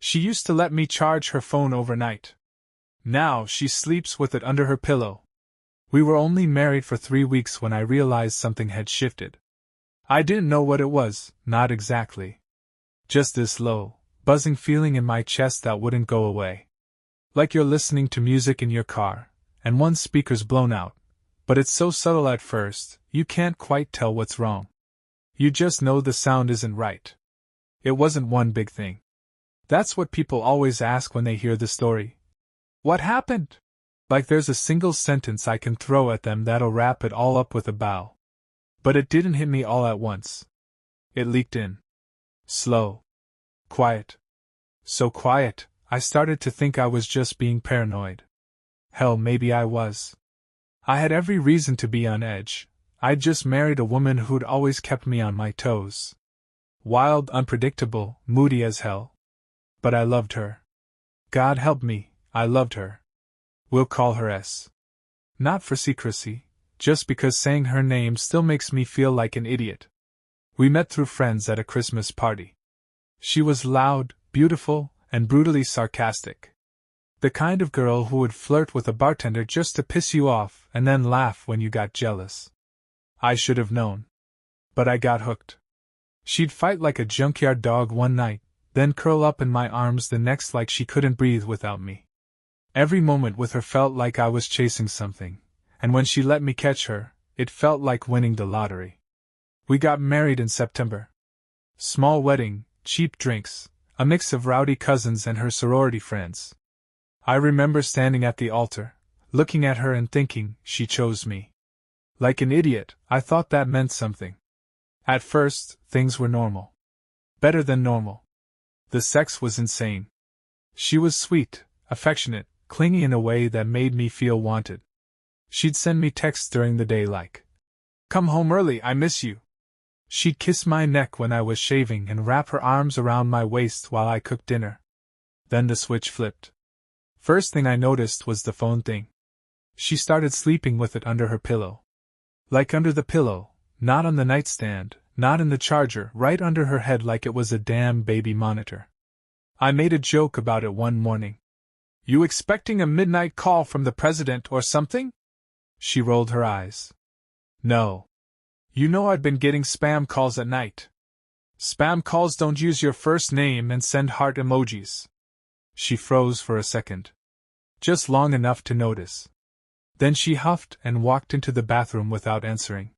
She used to let me charge her phone overnight. Now she sleeps with it under her pillow. We were only married for 3 weeks when I realized something had shifted. I didn't know what it was, not exactly. Just this low, buzzing feeling in my chest that wouldn't go away. Like you're listening to music in your car, and one speaker's blown out, but it's so subtle at first, you can't quite tell what's wrong. You just know the sound isn't right. It wasn't one big thing. That's what people always ask when they hear the story. What happened? Like there's a single sentence I can throw at them that'll wrap it all up with a bow. But it didn't hit me all at once. It leaked in. Slow. Quiet. So quiet, I started to think I was just being paranoid. Hell, maybe I was. I had every reason to be on edge. I'd just married a woman who'd always kept me on my toes. Wild, unpredictable, moody as hell. But I loved her. God help me, I loved her. We'll call her S. Not for secrecy, just because saying her name still makes me feel like an idiot. We met through friends at a Christmas party. She was loud, beautiful, and brutally sarcastic. The kind of girl who would flirt with a bartender just to piss you off and then laugh when you got jealous. I should have known. But I got hooked. She'd fight like a junkyard dog one night, then curl up in my arms the next like she couldn't breathe without me. Every moment with her felt like I was chasing something, and when she let me catch her, it felt like winning the lottery. We got married in September. Small wedding, cheap drinks, a mix of rowdy cousins and her sorority friends. I remember standing at the altar, looking at her and thinking, she chose me. Like an idiot, I thought that meant something. At first, things were normal. Better than normal. The sex was insane. She was sweet, affectionate, clingy in a way that made me feel wanted. She'd send me texts during the day like, "Come home early, I miss you." She'd kiss my neck when I was shaving and wrap her arms around my waist while I cooked dinner. Then the switch flipped. First thing I noticed was the phone thing. She started sleeping with it under her pillow. Like under the pillow, not on the nightstand, not in the charger, right under her head like it was a damn baby monitor. I made a joke about it one morning. "You expecting a midnight call from the president or something?" She rolled her eyes. "No. You know I'd been getting spam calls at night. Spam calls don't use your first name and send heart emojis." She froze for a second. Just long enough to notice. Then she huffed and walked into the bathroom without answering.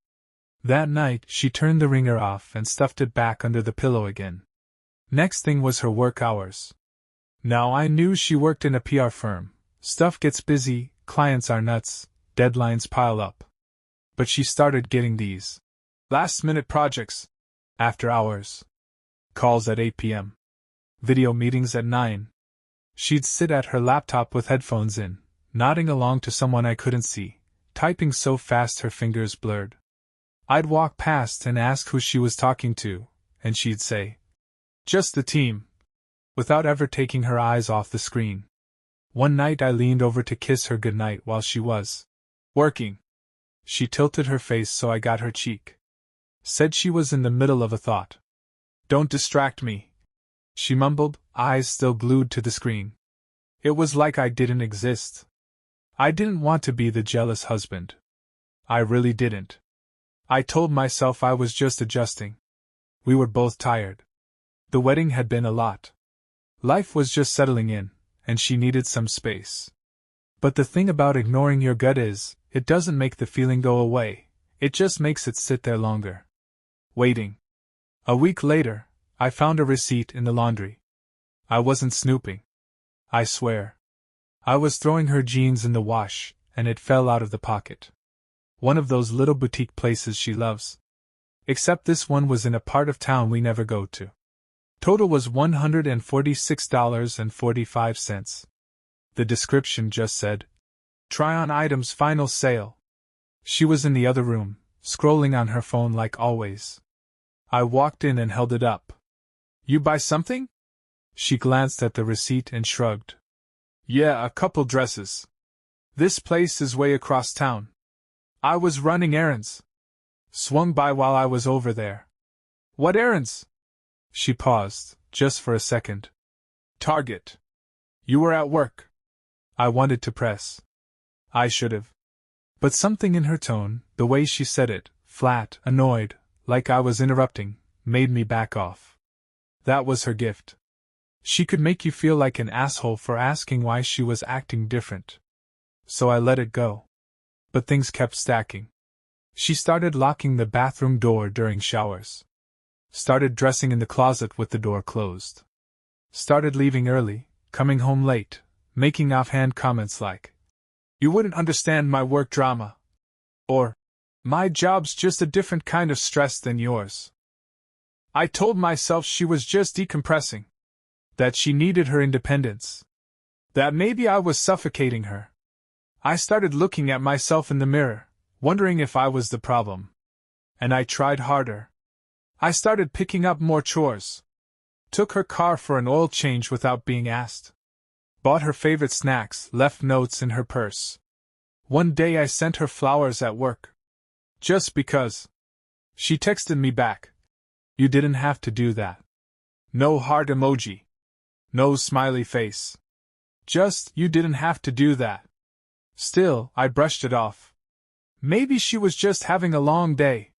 That night, she turned the ringer off and stuffed it back under the pillow again. Next thing was her work hours. Now I knew she worked in a PR firm. Stuff gets busy, clients are nuts, deadlines pile up. But she started getting these last-minute projects. After hours. Calls at 8 p.m. Video meetings at 9. She'd sit at her laptop with headphones in, nodding along to someone I couldn't see, typing so fast her fingers blurred. I'd walk past and ask who she was talking to, and she'd say, "Just the team," without ever taking her eyes off the screen. One night I leaned over to kiss her goodnight while she was working. She tilted her face so I got her cheek. Said she was in the middle of a thought. "Don't distract me," she mumbled, eyes still glued to the screen. It was like I didn't exist. I didn't want to be the jealous husband. I really didn't. I told myself I was just adjusting. We were both tired. The wedding had been a lot. Life was just settling in, and she needed some space. But the thing about ignoring your gut is, it doesn't make the feeling go away, it just makes it sit there longer. Waiting. A week later, I found a receipt in the laundry. I wasn't snooping. I swear. I was throwing her jeans in the wash, and it fell out of the pocket. One of those little boutique places she loves. Except this one was in a part of town we never go to. Total was $146.45. The description just said, "Try on items final sale." She was in the other room, scrolling on her phone like always. I walked in and held it up. "You buy something?" She glanced at the receipt and shrugged. "Yeah, a couple dresses. This place is way across town. I was running errands. Swung by while I was over there." "What errands?" She paused, just for a second. Target. You were at work. I wanted to press. I should have. But something in her tone, the way she said it, flat, annoyed, like I was interrupting, made me back off. That was her gift. She could make you feel like an asshole for asking why she was acting different. So I let it go. But things kept stacking. She started locking the bathroom door during showers. Started dressing in the closet with the door closed. Started leaving early, coming home late, making offhand comments like, "You wouldn't understand my work drama." Or, "My job's just a different kind of stress than yours." I told myself she was just decompressing. That she needed her independence. That maybe I was suffocating her. I started looking at myself in the mirror, wondering if I was the problem. And I tried harder. I started picking up more chores. Took her car for an oil change without being asked. Bought her favorite snacks, left notes in her purse. One day I sent her flowers at work. Just because. She texted me back. "You didn't have to do that." No heart emoji. No smiley face. Just, "You didn't have to do that." Still, I brushed it off. Maybe she was just having a long day.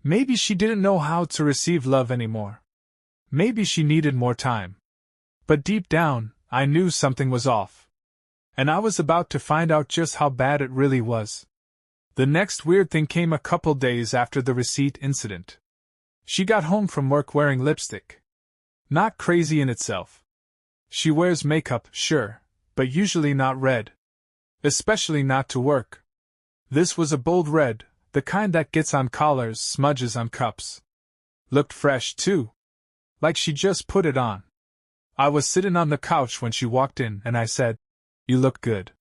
Maybe she didn't know how to receive love anymore. Maybe she needed more time. But deep down, I knew something was off. And I was about to find out just how bad it really was. The next weird thing came a couple days after the receipt incident. She got home from work wearing lipstick. Not crazy in itself. She wears makeup, sure, but usually not red. Especially not to work. This was a bold red, the kind that gets on collars, smudges on cups. Looked fresh, too. Like she just put it on. I was sitting on the couch when she walked in, and I said, "You look good."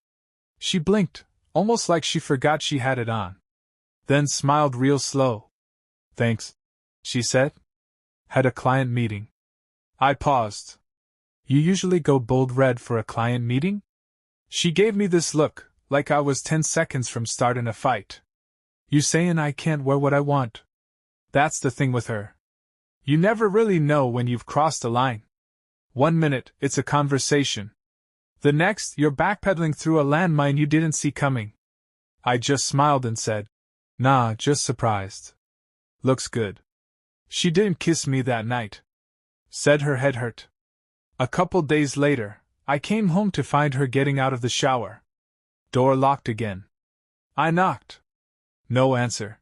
She blinked, almost like she forgot she had it on. Then smiled real slow. "Thanks," she said. "Had a client meeting." I paused. "You usually go bold red for a client meeting?" She gave me this look, like I was 10 seconds from starting a fight. "You sayin' I can't wear what I want?" That's the thing with her. You never really know when you've crossed a line. 1 minute, it's a conversation. The next, you're backpedaling through a landmine you didn't see coming. I just smiled and said, "Nah, just surprised. Looks good." She didn't kiss me that night. Said her head hurt. A couple days later, I came home to find her getting out of the shower. Door locked again. I knocked. No answer.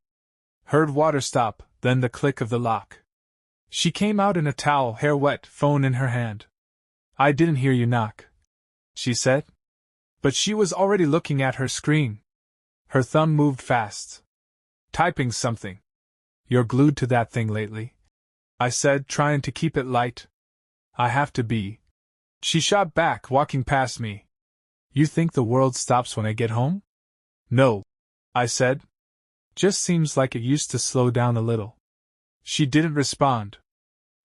Heard water stop, then the click of the lock. She came out in a towel, hair wet, phone in her hand. "I didn't hear you knock," she said. But she was already looking at her screen. Her thumb moved fast. Typing something. "You're glued to that thing lately," I said, trying to keep it light. "I have to be." She shot back, walking past me. "You think the world stops when I get home?" "No," I said. "Just seems like it used to slow down a little." She didn't respond.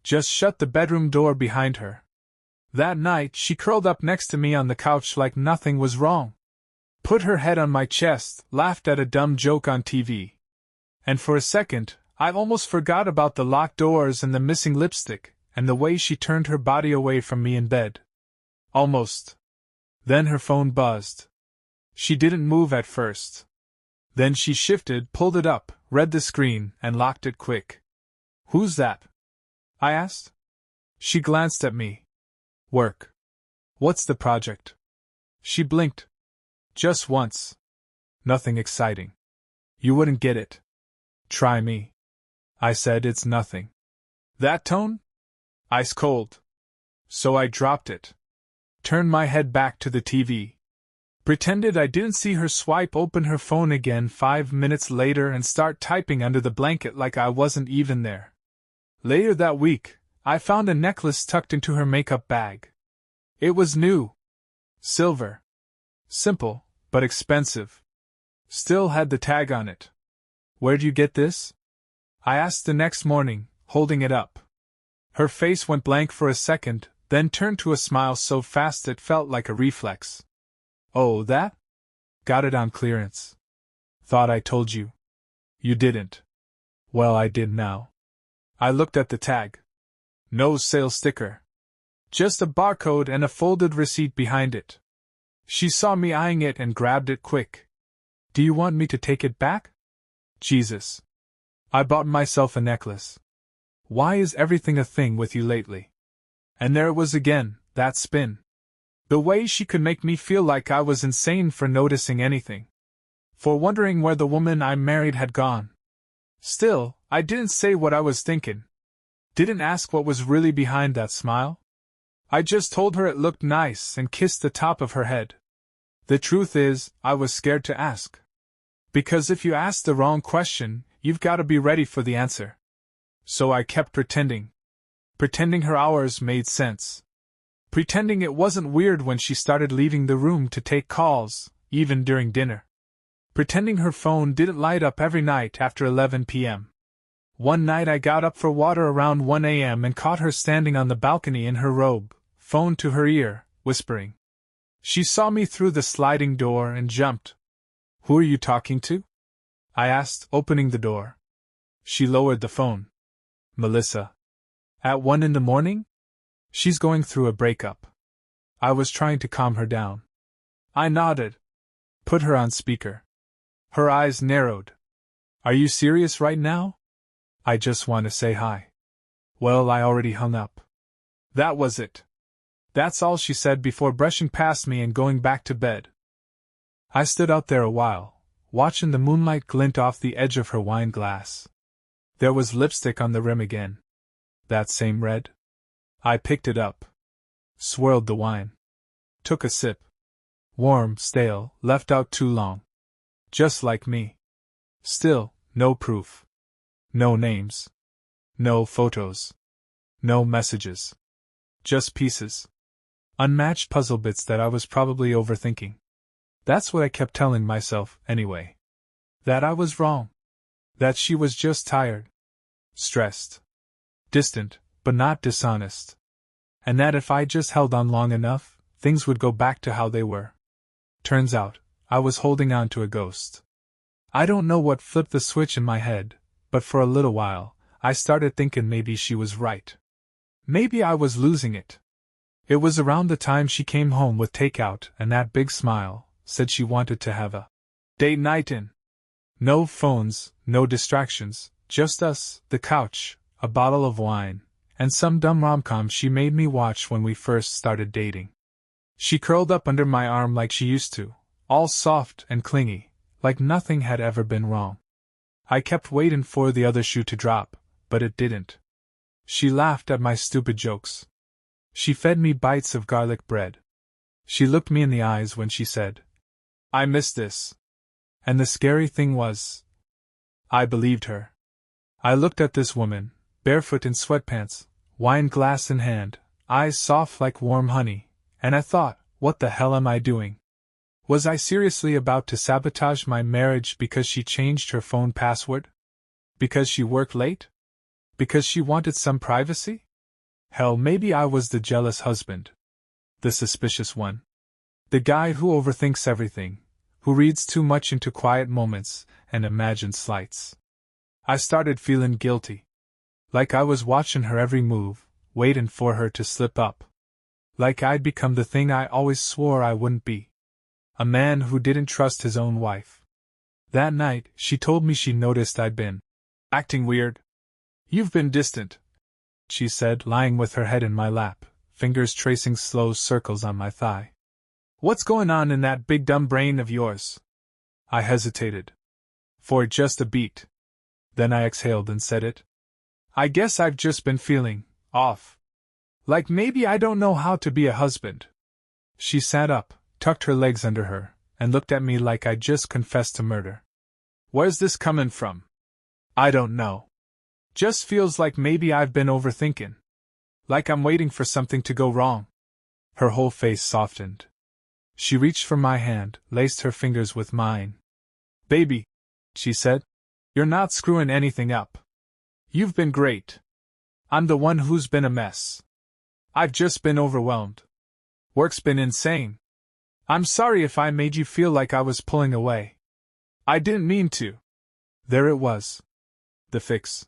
Just shut the bedroom door behind her. That night, she curled up next to me on the couch like nothing was wrong. Put her head on my chest, laughed at a dumb joke on TV. And for a second, I almost forgot about the locked doors and the missing lipstick, and the way she turned her body away from me in bed. Almost. Then her phone buzzed. She didn't move at first. Then she shifted, pulled it up, read the screen, and locked it quick. "Who's that?" I asked. She glanced at me. "Work." "What's the project?" She blinked. "Just once. Nothing exciting." "You wouldn't get it." "Try me." I said, "It's nothing." That tone? Ice cold. So I dropped it. Turned my head back to the TV. Pretended I didn't see her swipe open her phone again 5 minutes later and start typing under the blanket like I wasn't even there. Later that week, I found a necklace tucked into her makeup bag. It was new. Silver. Simple, but expensive. Still had the tag on it. "Where'd you get this?" I asked the next morning, holding it up. Her face went blank for a second, then turned to a smile so fast it felt like a reflex. "Oh, that? Got it on clearance. Thought I told you." "You didn't." "Well, I did now." I looked at the tag. No sale sticker. Just a barcode and a folded receipt behind it. She saw me eyeing it and grabbed it quick. Do you want me to take it back? Jesus. I bought myself a necklace. Why is everything a thing with you lately? And there it was again, that spin. The way she could make me feel like I was insane for noticing anything. For wondering where the woman I married had gone. Still, I didn't say what I was thinking. Didn't ask what was really behind that smile. I just told her it looked nice and kissed the top of her head. The truth is, I was scared to ask. Because if you ask the wrong question, you've got to be ready for the answer. So I kept pretending. Pretending her hours made sense. Pretending it wasn't weird when she started leaving the room to take calls, even during dinner. Pretending her phone didn't light up every night after 11 p.m. One night I got up for water around 1 a.m. and caught her standing on the balcony in her robe, phone to her ear, whispering. She saw me through the sliding door and jumped. Who are you talking to? I asked, opening the door. She lowered the phone. Melissa. At 1 in the morning? She's going through a breakup. I was trying to calm her down. I nodded. Put her on speaker. Her eyes narrowed. Are you serious right now? I just want to say hi. Well, I already hung up. That was it. That's all she said before brushing past me and going back to bed. I stood out there a while, watching the moonlight glint off the edge of her wine glass. There was lipstick on the rim again. That same red. I picked it up. Swirled the wine. Took a sip. Warm, stale, left out too long. Just like me. Still, no proof. No names. No photos. No messages. Just pieces. Unmatched puzzle bits that I was probably overthinking. That's what I kept telling myself, anyway. That I was wrong. That she was just tired. Stressed. Distant, but not dishonest. And that if I just held on long enough, things would go back to how they were. Turns out, I was holding on to a ghost. I don't know what flipped the switch in my head, but for a little while, I started thinking maybe she was right. Maybe I was losing it. It was around the time she came home with takeout and that big smile, said she wanted to have a date night in. No phones, no distractions, just us, the couch, a bottle of wine, and some dumb rom-com she made me watch when we first started dating. She curled up under my arm like she used to, all soft and clingy, like nothing had ever been wrong. I kept waiting for the other shoe to drop, but it didn't. She laughed at my stupid jokes. She fed me bites of garlic bread. She looked me in the eyes when she said, I miss this. And the scary thing was, I believed her. I looked at this woman, barefoot in sweatpants, wine glass in hand, eyes soft like warm honey, and I thought, what the hell am I doing? Was I seriously about to sabotage my marriage because she changed her phone password? Because she worked late? Because she wanted some privacy? Hell, maybe I was the jealous husband. The suspicious one. The guy who overthinks everything, who reads too much into quiet moments and imagines slights. I started feeling guilty. Like I was watching her every move, waiting for her to slip up. Like I'd become the thing I always swore I wouldn't be. A man who didn't trust his own wife. That night, she told me she noticed I'd been acting weird. You've been distant, she said, lying with her head in my lap, fingers tracing slow circles on my thigh. What's going on in that big dumb brain of yours? I hesitated. For just a beat. Then I exhaled and said it. I guess I've just been feeling off. Like maybe I don't know how to be a husband. She sat up, tucked her legs under her, and looked at me like I'd just confessed to murder. Where's this coming from? I don't know. Just feels like maybe I've been overthinking. Like I'm waiting for something to go wrong. Her whole face softened. She reached for my hand, laced her fingers with mine. Baby, she said, you're not screwing anything up. You've been great. I'm the one who's been a mess. I've just been overwhelmed. Work's been insane. I'm sorry if I made you feel like I was pulling away. I didn't mean to. There it was. The fix.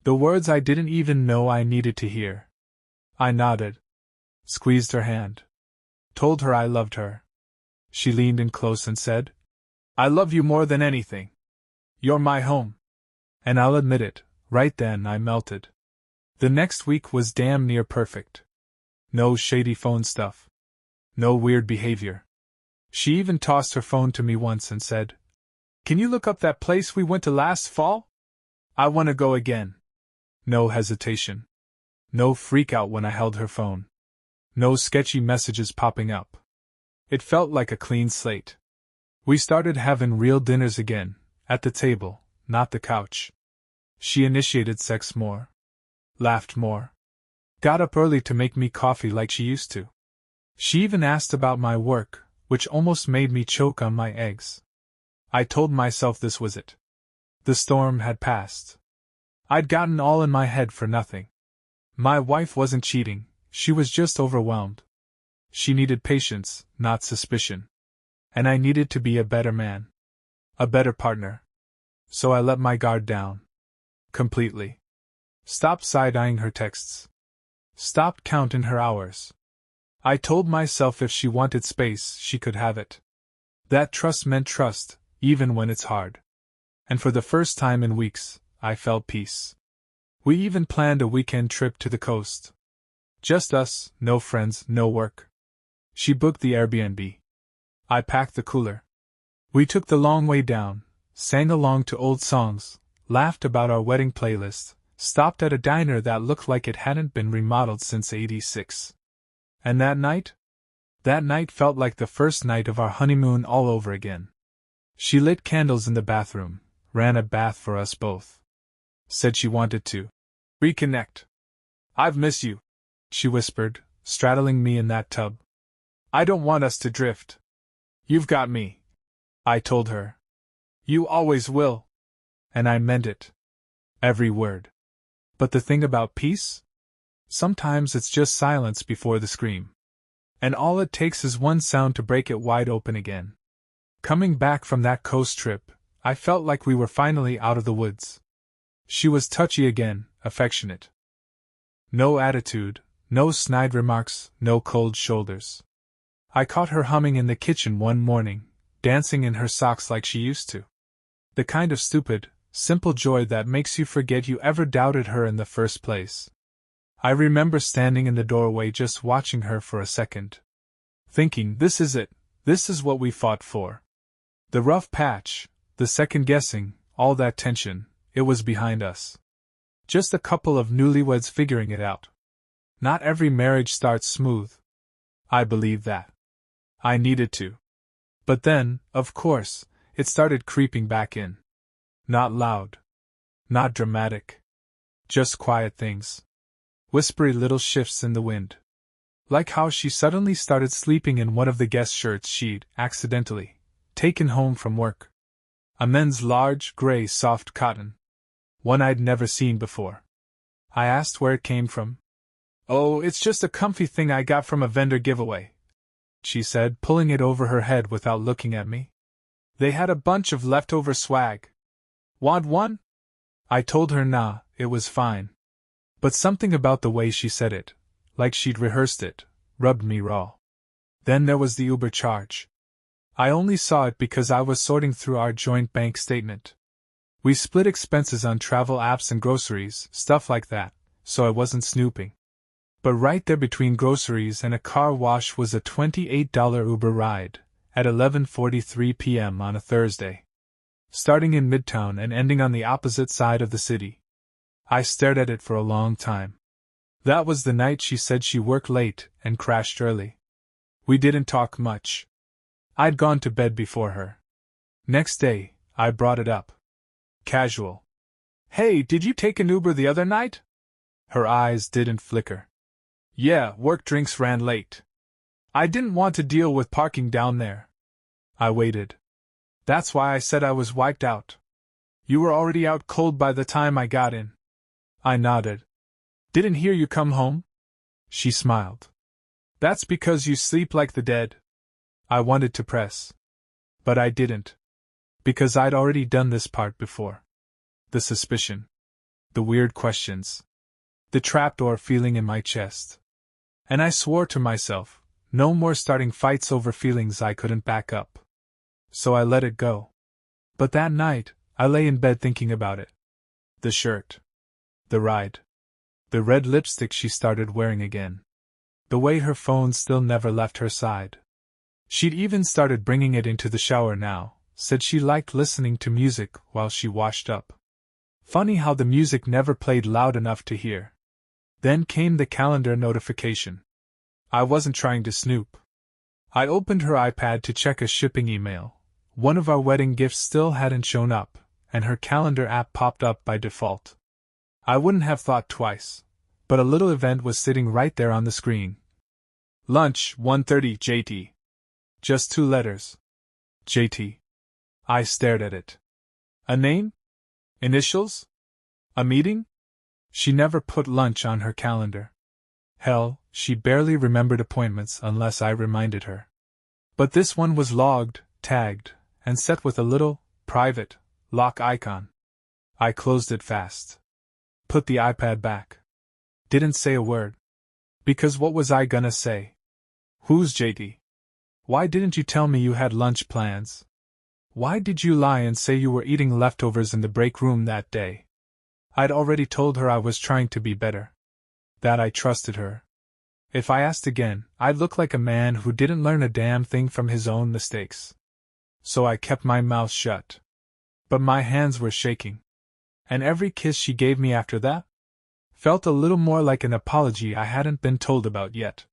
The words I didn't even know I needed to hear. I nodded. Squeezed her hand. Told her I loved her. She leaned in close and said, "I love you more than anything. You're my home." And I'll admit it, right then I melted. The next week was damn near perfect. No shady phone stuff. No weird behavior. She even tossed her phone to me once and said, "Can you look up that place we went to last fall? I want to go again." No hesitation. No freak out when I held her phone. No sketchy messages popping up. It felt like a clean slate. We started having real dinners again, at the table, not the couch. She initiated sex more. Laughed more. Got up early to make me coffee like she used to. She even asked about my work, which almost made me choke on my eggs. I told myself this was it. The storm had passed. I'd gotten all in my head for nothing. My wife wasn't cheating, she was just overwhelmed. She needed patience, not suspicion. And I needed to be a better man. A better partner. So I let my guard down. Completely. Stopped side-eyeing her texts. Stopped counting her hours. I told myself if she wanted space, she could have it. That trust meant trust, even when it's hard. And for the first time in weeks, I felt peace. We even planned a weekend trip to the coast. Just us, no friends, no work. She booked the Airbnb. I packed the cooler. We took the long way down, sang along to old songs, laughed about our wedding playlist, stopped at a diner that looked like it hadn't been remodeled since '86. And that night? That night felt like the first night of our honeymoon all over again. She lit candles in the bathroom, ran a bath for us both. Said she wanted to reconnect. "I've missed you," she whispered, straddling me in that tub. "I don't want us to drift. You've got me," I told her. "You always will." And I meant it. Every word. But the thing about peace? Sometimes it's just silence before the scream. And all it takes is one sound to break it wide open again. Coming back from that coast trip, I felt like we were finally out of the woods. She was touchy again, affectionate. No attitude, no snide remarks, no cold shoulders. I caught her humming in the kitchen one morning, dancing in her socks like she used to. The kind of stupid, simple joy that makes you forget you ever doubted her in the first place. I remember standing in the doorway just watching her for a second. Thinking, this is it, this is what we fought for. The rough patch, the second guessing, all that tension, it was behind us. Just a couple of newlyweds figuring it out. Not every marriage starts smooth. I believe that. I needed to. But then, of course, it started creeping back in. Not loud. Not dramatic. Just quiet things. Whispery little shifts in the wind. Like how she suddenly started sleeping in one of the guest shirts she'd, accidentally, taken home from work. A men's large, gray, soft cotton. One I'd never seen before. I asked where it came from. "Oh, it's just a comfy thing I got from a vendor giveaway," she said, pulling it over her head without looking at me. "They had a bunch of leftover swag. Want one?" I told her nah, it was fine. But something about the way she said it, like she'd rehearsed it, rubbed me raw. Then there was the Uber charge. I only saw it because I was sorting through our joint bank statement. We split expenses on travel apps and groceries, stuff like that, so I wasn't snooping. But right there between groceries and a car wash was a $28 Uber ride, at 11:43 p.m. on a Thursday. Starting in Midtown and ending on the opposite side of the city. I stared at it for a long time. That was the night she said she worked late and crashed early. We didn't talk much. I'd gone to bed before her. Next day, I brought it up. Casual. "Hey, did you take an Uber the other night?" Her eyes didn't flicker. "Yeah, work drinks ran late. I didn't want to deal with parking down there." I waited. "That's why I said I was wiped out. You were already out cold by the time I got in." I nodded. "Didn't hear you come home?" She smiled. "That's because you sleep like the dead." I wanted to press. But I didn't. Because I'd already done this part before. The suspicion. The weird questions. The trapdoor feeling in my chest. And I swore to myself, no more starting fights over feelings I couldn't back up. So I let it go. But that night, I lay in bed thinking about it. The shirt. The ride. The red lipstick she started wearing again. The way her phone still never left her side. She'd even started bringing it into the shower now, said she liked listening to music while she washed up. Funny how the music never played loud enough to hear. Then came the calendar notification. I wasn't trying to snoop. I opened her iPad to check a shipping email. One of our wedding gifts still hadn't shown up, and her calendar app popped up by default. I wouldn't have thought twice, but a little event was sitting right there on the screen. Lunch, 1:30 JT. Just 2 letters. JT. I stared at it. A name? Initials? A meeting? She never put lunch on her calendar. Hell, she barely remembered appointments unless I reminded her. But this one was logged, tagged, and set with a little, private, lock icon. I closed it fast. Put the iPad back. Didn't say a word. Because what was I gonna say? Who's JT? Why didn't you tell me you had lunch plans? Why did you lie and say you were eating leftovers in the break room that day? I'd already told her I was trying to be better. That I trusted her. If I asked again, I'd look like a man who didn't learn a damn thing from his own mistakes. So I kept my mouth shut. But my hands were shaking. And every kiss she gave me after that felt a little more like an apology I hadn't been told about yet.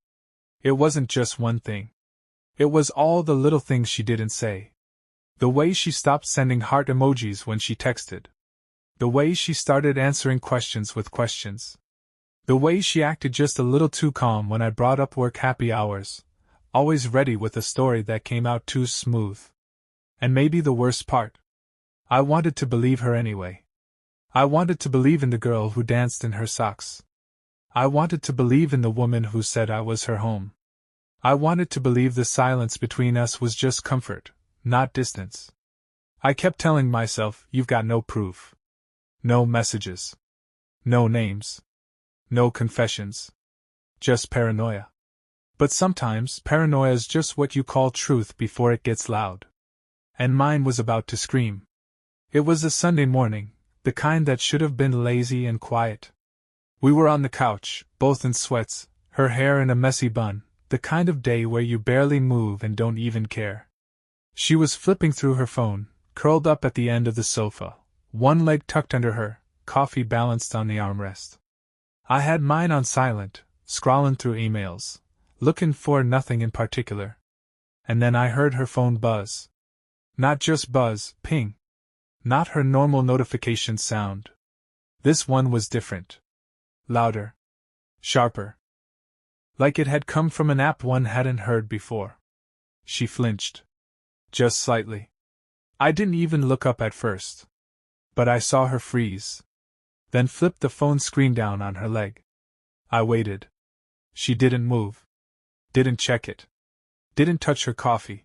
It wasn't just one thing. It was all the little things she didn't say. The way she stopped sending heart emojis when she texted. The way she started answering questions with questions. The way she acted just a little too calm when I brought up work happy hours, always ready with a story that came out too smooth. And maybe the worst part. I wanted to believe her anyway. I wanted to believe in the girl who danced in her socks. I wanted to believe in the woman who said I was her home. I wanted to believe the silence between us was just comfort, not distance. I kept telling myself, you've got no proof. No messages. No names. No confessions. Just paranoia. But sometimes paranoia's just what you call truth before it gets loud. And mine was about to scream. It was a Sunday morning, the kind that should have been lazy and quiet. We were on the couch, both in sweats, her hair in a messy bun, the kind of day where you barely move and don't even care. She was flipping through her phone, curled up at the end of the sofa, one leg tucked under her, coffee balanced on the armrest. I had mine on silent, scrolling through emails, looking for nothing in particular. And then I heard her phone buzz. Not just buzz, ping. Not her normal notification sound. This one was different. Louder. Sharper. Like it had come from an app one hadn't heard before. She flinched. Just slightly. I didn't even look up at first. But I saw her freeze. Then flipped the phone screen down on her leg. I waited. She didn't move. Didn't check it. Didn't touch her coffee.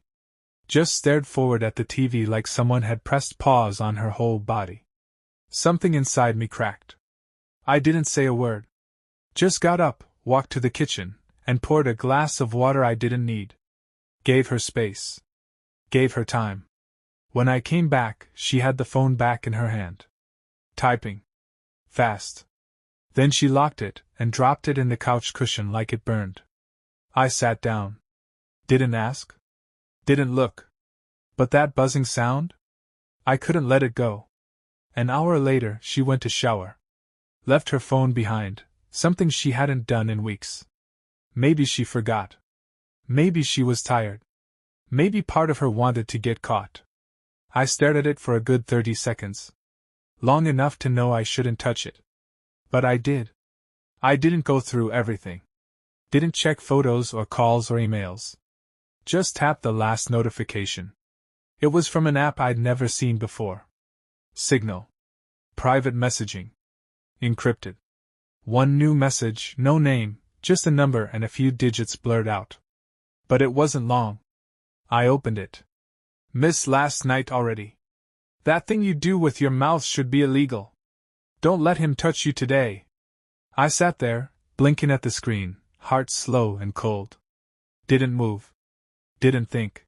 Just stared forward at the TV like someone had pressed pause on her whole body. Something inside me cracked. I didn't say a word. Just got up, walked to the kitchen, and poured a glass of water I didn't need. Gave her space. Gave her time. When I came back, she had the phone back in her hand. Typing. Fast. Then she locked it and dropped it in the couch cushion like it burned. I sat down. Didn't ask. Didn't look. But that buzzing sound? I couldn't let it go. An hour later, she went to shower. Left her phone behind, something she hadn't done in weeks. Maybe she forgot. Maybe she was tired. Maybe part of her wanted to get caught. I stared at it for a good 30 seconds. Long enough to know I shouldn't touch it. But I did. I didn't go through everything. Didn't check photos or calls or emails. Just tapped the last notification. It was from an app I'd never seen before. Signal. Private messaging. Encrypted. One new message, no name, just a number and a few digits blurred out. But it wasn't long. I opened it. Missed last night already. That thing you do with your mouth should be illegal. Don't let him touch you today. I sat there, blinking at the screen, heart slow and cold. Didn't move. Didn't think.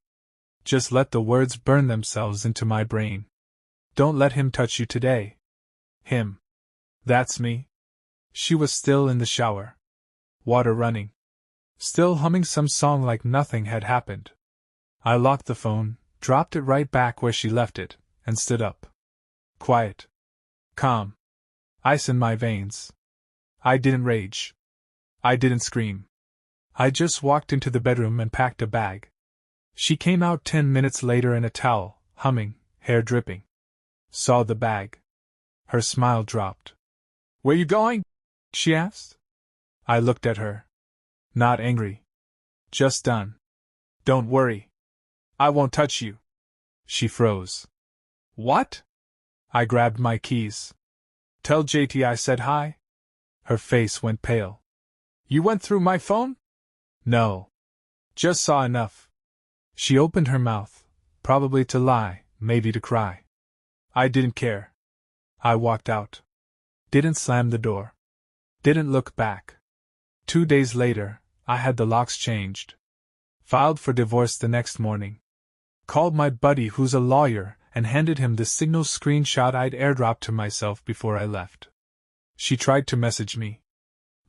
Just let the words burn themselves into my brain. Don't let him touch you today. Him. That's me. She was still in the shower. Water running. Still humming some song like nothing had happened. I locked the phone, dropped it right back where she left it, and stood up. Quiet. Calm. Ice in my veins. I didn't rage. I didn't scream. I just walked into the bedroom and packed a bag. She came out 10 minutes later in a towel, humming, hair dripping. Saw the bag. Her smile dropped. Where you going? She asked. I looked at her. Not angry. Just done. Don't worry. I won't touch you. She froze. What? I grabbed my keys. Tell JT I said hi. Her face went pale. You went through my phone? No. Just saw enough. She opened her mouth, probably to lie, maybe to cry. I didn't care. I walked out. Didn't slam the door. Didn't look back. 2 days later, I had the locks changed. Filed for divorce the next morning. Called my buddy who's a lawyer and handed him the signal screenshot I'd airdropped to myself before I left. She tried to message me.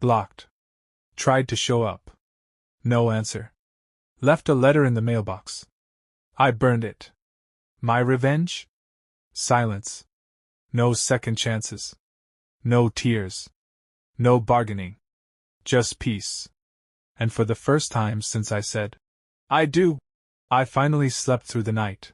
Blocked. Tried to show up. No answer. Left a letter in the mailbox. I burned it. My revenge? Silence. No second chances. No tears. No bargaining. Just peace. And for the first time since I said, I do, I finally slept through the night.